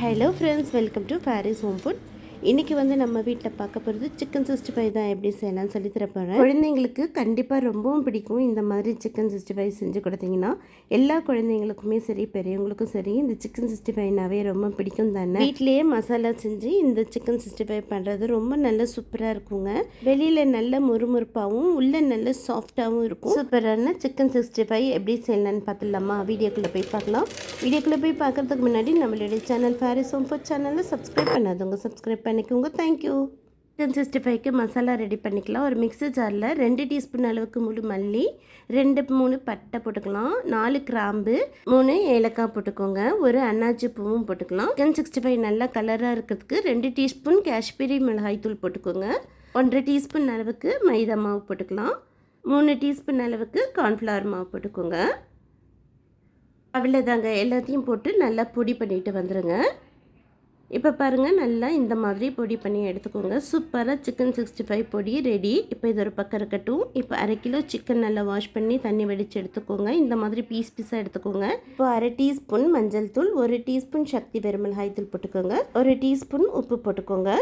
Hello friends, welcome to Paris home food. இன்றைக்கி நம்ம வீட்டில் பார்க்க போகிறது சிக்கன் 65 தான் எப்படி செய்யலாம்னு சொல்லி தரப்போகிறேன். குழந்தைங்களுக்கு கண்டிப்பாக ரொம்பவும் பிடிக்கும். இந்த மாதிரி சிக்கன் 65 செஞ்சு கொடுத்தீங்கன்னா எல்லா குழந்தைங்களுக்குமே சரி, பெரியவங்களுக்கும் சரி, இந்த சிக்கன் 65னாவே ரொம்ப பிடிக்கும் தானே. வீட்லேயே மசாலா செஞ்சு இந்த சிக்கன் 65 பண்ணுறது ரொம்ப நல்ல சூப்பராக இருக்குங்க. வெளியில் நல்ல முறுமுறுப்பாகவும் உள்ள நல்ல சாஃப்டாகவும் இருக்கும். சூப்பரான சிக்கன் 65 எப்படி செய்யலான்னு பார்த்துடலாமா? வீடியோக்குள்ளே போய் பார்க்கலாம். வீடியோக்குள்ளே போய் பார்க்குறதுக்கு முன்னாடி நம்மளுடைய சேனல் பாரிஸ் ஹோம் ஃபுட் சேனலில் சப்ஸ்கிரைப் பண்ணாதவங்க சப்ஸ்கிரைப் பண்ணிக்கோங்க. தேங்க்யூ. சிக்கன் 65க்கு மசாலா ரெடி பண்ணிக்கலாம். ஒரு மிக்ஸி ஜாரில் 2 டீஸ்பூன் அளவுக்கு முழு மல்லி, 2-3 பட்டை போட்டுக்கலாம், 4 கிராம்பு, 3 ஏலக்காய் போட்டுக்கோங்க, ஒரு அன்னாச்சி பூவும் போட்டுக்கலாம். சிக்கன் 65 நல்லா கலராக இருக்கிறதுக்கு 2 டீஸ்பூன் காஷ்மீரி மிளகாய் தூள் போட்டுக்கோங்க, 1.5 டீஸ்பூன் அளவுக்கு மைதா மாவு போட்டுக்கலாம், 3 டீஸ்பூன் அளவுக்கு கார்ன்ஃப்ளவர் மாவு போட்டுக்கோங்க. அவ்வளோதாங்க, எல்லாத்தையும் போட்டு நல்லா பொடி பண்ணிட்டு வந்துடுங்க. இப்போ பாருங்கள், நல்லா இந்த மாதிரி பொடி பண்ணி எடுத்துக்கோங்க. சூப்பராக சிக்கன் 65 பொடி ரெடி. இப்போ இது ஒரு பக்கம் இருக்கட்டும். இப்போ 1/2 கிலோ சிக்கன் நல்லா வாஷ் பண்ணி தண்ணி வடித்து எடுத்துக்கோங்க. இந்த மாதிரி பீஸாக எடுத்துக்கோங்க. இப்போ 1/2 டீஸ்பூன் மஞ்சள் தூள், 1 டீஸ்பூன் சக்தி வெறுமிளகாய் தூள் போட்டுக்கோங்க, 1 டீஸ்பூன் உப்பு போட்டுக்கோங்க,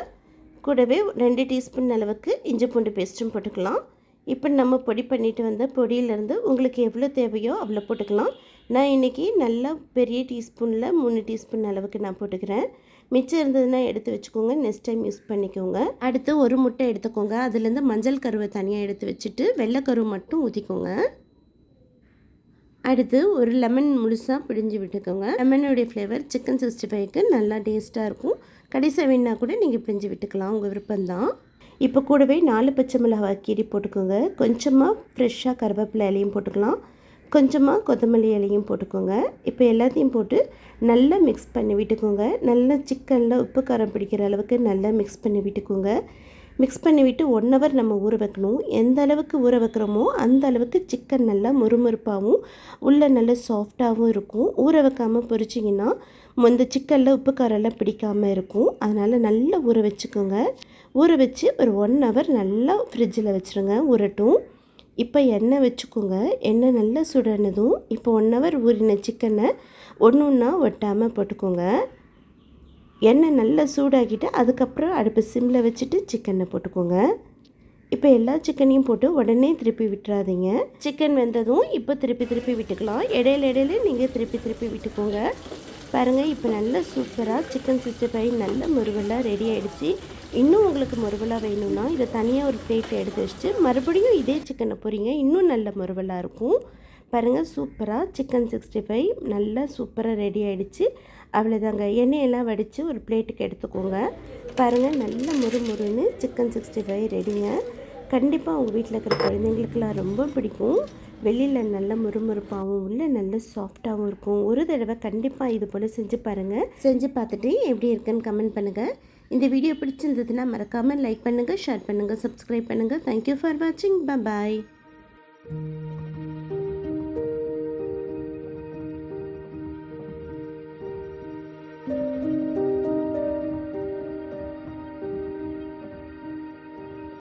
கூடவே 2 டீஸ்பூன் அளவுக்கு இஞ்சி பூண்டு பேஸ்ட்டும் போட்டுக்கலாம். இப்போ நம்ம பொடி பண்ணிட்டு வந்த பொடியிலேருந்து உங்களுக்கு எவ்வளோ தேவையோ அவ்வளோ போட்டுக்கலாம். நான் இன்றைக்கி நல்லா பெரிய டீஸ்பூனில் 3 டீஸ்பூன் அளவுக்கு நான் போட்டுக்கிறேன். மிச்சம் இருந்ததுன்னா எடுத்து வச்சுக்கோங்க, நெக்ஸ்ட் டைம் யூஸ் பண்ணிக்கோங்க. அடுத்து ஒரு முட்டை எடுத்துக்கோங்க. அதுலேருந்து மஞ்சள் கருவை தனியாக எடுத்து வச்சுட்டு வெள்ளைக்கருவை மட்டும் ஊற்றிக்கோங்க. அடுத்து ஒரு லெமன் முழுசாக பிழிஞ்சு விட்டுக்கோங்க. லெமனுடைய ஃப்ளேவர் சிக்கன் 65க்கு நல்லா டேஸ்ட்டாக இருக்கும். கடைசி வேணா கூட நீங்கள் பிழிஞ்சு விட்டுக்கலாம், உங்கள் விருப்பம்தான். இப்போ கூடவே 4 பச்சை மிளகாய் கீரி போட்டுக்கோங்க, கொஞ்சமாக ஃப்ரெஷ்ஷாக கருவேப்பிலை இலையும் போட்டுக்கலாம், கொஞ்சமாக கொத்தமல்லி இலையும் போட்டுக்கோங்க. இப்போ எல்லாத்தையும் போட்டு நல்லா மிக்ஸ் பண்ணி விட்டுக்கோங்க. நல்லா சிக்கனில் உப்பு காரம் பிடிக்கிற அளவுக்கு நல்லா மிக்ஸ் பண்ணி விட்டுக்கோங்க. மிக்ஸ் பண்ணி விட்டு 1 ஹவர் நம்ம ஊற வைக்கணும். எந்த அளவுக்கு ஊற வைக்கிறோமோ அந்த அளவுக்கு சிக்கன் நல்லா முறுமுறுப்பாகவும் உள்ளே நல்லா சாஃப்டாகவும் இருக்கும். ஊற வைக்காமல் பொரிச்சிங்கன்னா இந்த சிக்கனில் உப்பு காரெல்லாம் பிடிக்காமல் இருக்கும். அதனால் நல்லா ஊற வச்சுக்கோங்க. ஊற வச்சு ஒரு 1 ஹவர் நல்லா ஃப்ரிட்ஜில் வச்சுருங்க, ஊறட்டும். இப்போ எண்ணெய் வச்சுக்கோங்க. எண்ணெய் நல்லா சுடனதும் இப்போ 1 ஹவர் ஊறின சிக்கனை ஒன்றா ஒட்டாமல் போட்டுக்கோங்க. எண்ணெய் நல்லா சூடாக்கிட்டு அதுக்கப்புறம் அடுப்பு சிம்மில் வச்சுட்டு சிக்கனை போட்டுக்கோங்க. இப்போ எல்லா சிக்கனையும் போட்டு உடனே திருப்பி விட்டுறாதீங்க. சிக்கன் வெந்ததும் இப்போ திருப்பி விட்டுக்கலாம். இடையில நீங்கள் திருப்பி விட்டுக்கோங்க. பாருங்கள், இப்போ நல்லா சூப்பராக சிக்கன் 65 நல்ல முறுவலாக ரெடி ஆகிடுச்சு. இன்னும் உங்களுக்கு முறுவலாக வேணும்னா இதை தனியாக ஒரு பிளேட்டில் எடுத்து வச்சுட்டு மறுபடியும் இதே சிக்கனை பொரிங்க, இன்னும் நல்ல முறுவலாக இருக்கும். பாருங்கள், சூப்பராக சிக்கன் 65 நல்லா சூப்பராக ரெடி ஆகிடுச்சு. அவ்வளோதாங்க, எண்ணெயெல்லாம் வடித்து ஒரு பிளேட்டுக்கு எடுத்துக்கோங்க. பாருங்கள், நல்ல முறுமுறுன்னு சிக்கன் 65 ரெடிங்க. கண்டிப்பாக உங்கள் வீட்டில் இருக்கிற குழந்தைங்களுக்கெல்லாம் ரொம்ப பிடிக்கும். வெளியில் நல்ல முறுமுறுப்பாகவும் உள்ள நல்ல சாஃப்டாகவும் இருக்கும். ஒரு தடவை கண்டிப்பாக இது போல் செஞ்சு பாருங்கள். செஞ்சு பார்த்துட்டு எப்படி இருக்குன்னு கமெண்ட் பண்ணுங்கள். இந்த வீடியோ பிடிச்சிருந்ததுன்னா மறக்காமல் லைக் பண்ணுங்கள், ஷேர் பண்ணுங்கள், சப்ஸ்கிரைப் பண்ணுங்கள். தேங்க்யூ ஃபார் வாட்சிங். பாய்.